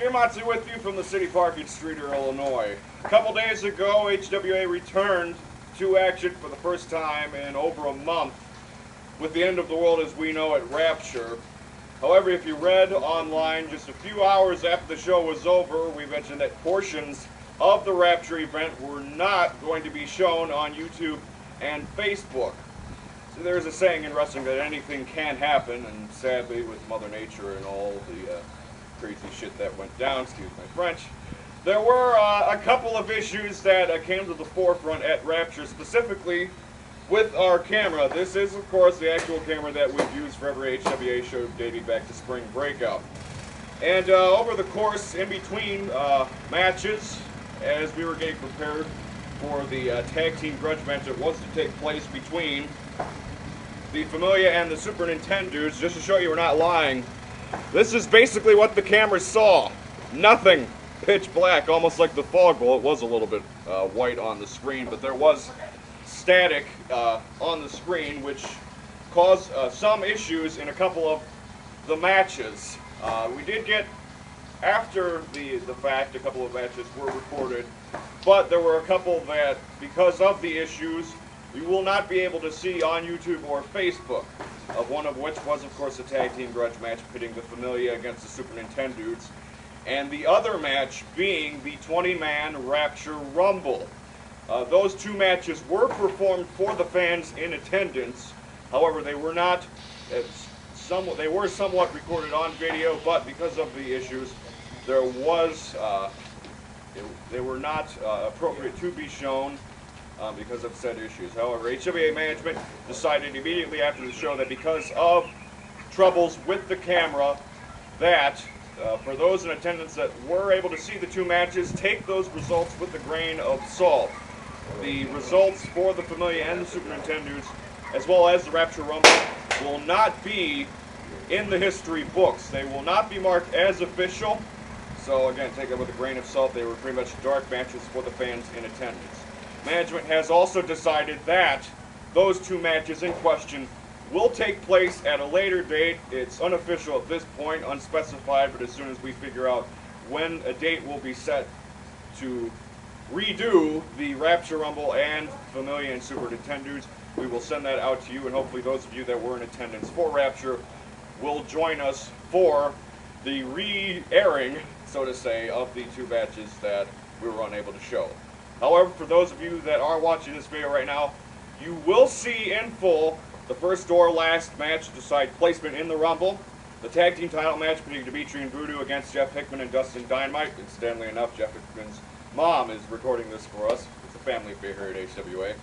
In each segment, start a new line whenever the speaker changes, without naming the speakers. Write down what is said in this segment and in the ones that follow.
Matsu with you from the City Park in Streeter, Illinois. A couple days ago, HWA returned to action for the first time in over a month with the end of the world as we know it, Rapture. However, if you read online just a few hours after the show was over, we mentioned that portions of the Rapture event were not going to be shown on YouTube and Facebook. So there's a saying in wrestling that anything can happen, and sadly with Mother Nature and all the crazy shit that went down, excuse my French, there were a couple of issues that came to the forefront at Rapture, specifically with our camera. This is, of course, the actual camera that we've used for every HWA show dating back to Spring Breakout. And over the course, in between matches, as we were getting prepared for the tag team grudge match that was to take place between the Familia and the Super Nintendos, just to show you we're not lying, this is basically what the camera saw. Nothing. Pitch black, almost like the fog bowl. It was a little bit white on the screen, but there was static on the screen, which caused some issues in a couple of the matches. We did get, after the fact, a couple of matches were recorded, but there were a couple that, because of the issues, we will not be able to see on YouTube or Facebook. One of which was, of course, a tag team grudge match pitting the Familia against the Super Nintendos, and the other match being the 20-man Rapture Rumble. Those two matches were performed for the fans in attendance. However, they were not. They were somewhat recorded on video, but because of the issues, there was they were not appropriate to be shown. Because of said issues. However, HWA management decided immediately after the show that because of troubles with the camera, that for those in attendance that were able to see the two matches, take those results with a grain of salt. The results for the Familia and the Super Nintendos, as well as the Rapture Rumble, will not be in the history books. They will not be marked as official. So again, take it with a grain of salt. They were pretty much dark matches for the fans in attendance. Management has also decided that those two matches in question will take place at a later date. It's unofficial at this point, unspecified, but as soon as we figure out when a date will be set to redo the Rapture Rumble and Familia and Super Nintendos, we will send that out to you, and hopefully those of you that were in attendance for Rapture will join us for the re-airing, so to say, of the two matches that we were unable to show. However, for those of you that are watching this video right now, you will see in full the first or last match to decide placement in the Rumble, the tag team title match between Dimitri and Voodoo against Jeff Hickman and Dustin Dynamite. Incidentally enough, Jeff Hickman's mom is recording this for us. It's a family affair here at HWA.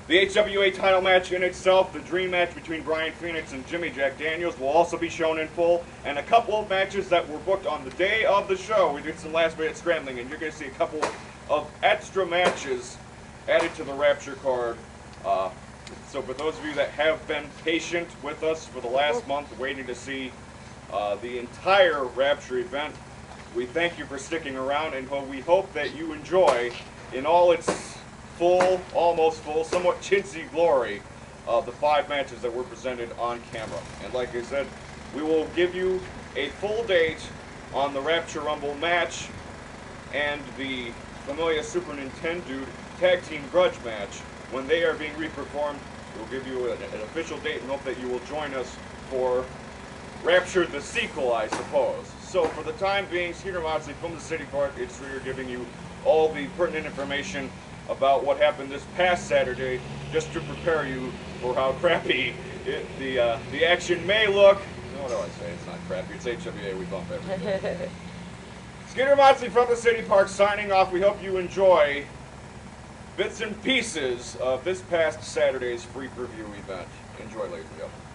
The HWA title match in itself, the dream match between Brian Phoenix and Jimmy Jack Daniels, will also be shown in full, and a couple of matches that were booked on the day of the show. We did some last-minute scrambling, and you're going to see a couple of extra matches added to the Rapture card. So for those of you that have been patient with us for the last month, waiting to see the entire Rapture event, we thank you for sticking around, and we hope that you enjoy, in all its full, almost full, somewhat chintzy glory, of the 5 matches that were presented on camera. And like I said, we will give you a full date on the Rapture Rumble match and the Familia Super Nintendo Tag Team Grudge match. When they are being reperformed, we'll give you an official date and hope that you will join us for Rapture the sequel, I suppose. So for the time being, Skeeter Moxley from the City Park, it's Streeter giving you all the pertinent information about what happened this past Saturday, just to prepare you for how crappy the action may look. What do I say? It's not crappy. It's HWA. We bump everything. Skeeter Moxley from the City Park signing off. We hope you enjoy bits and pieces of this past Saturday's free preview event. Enjoy, ladies and gentlemen.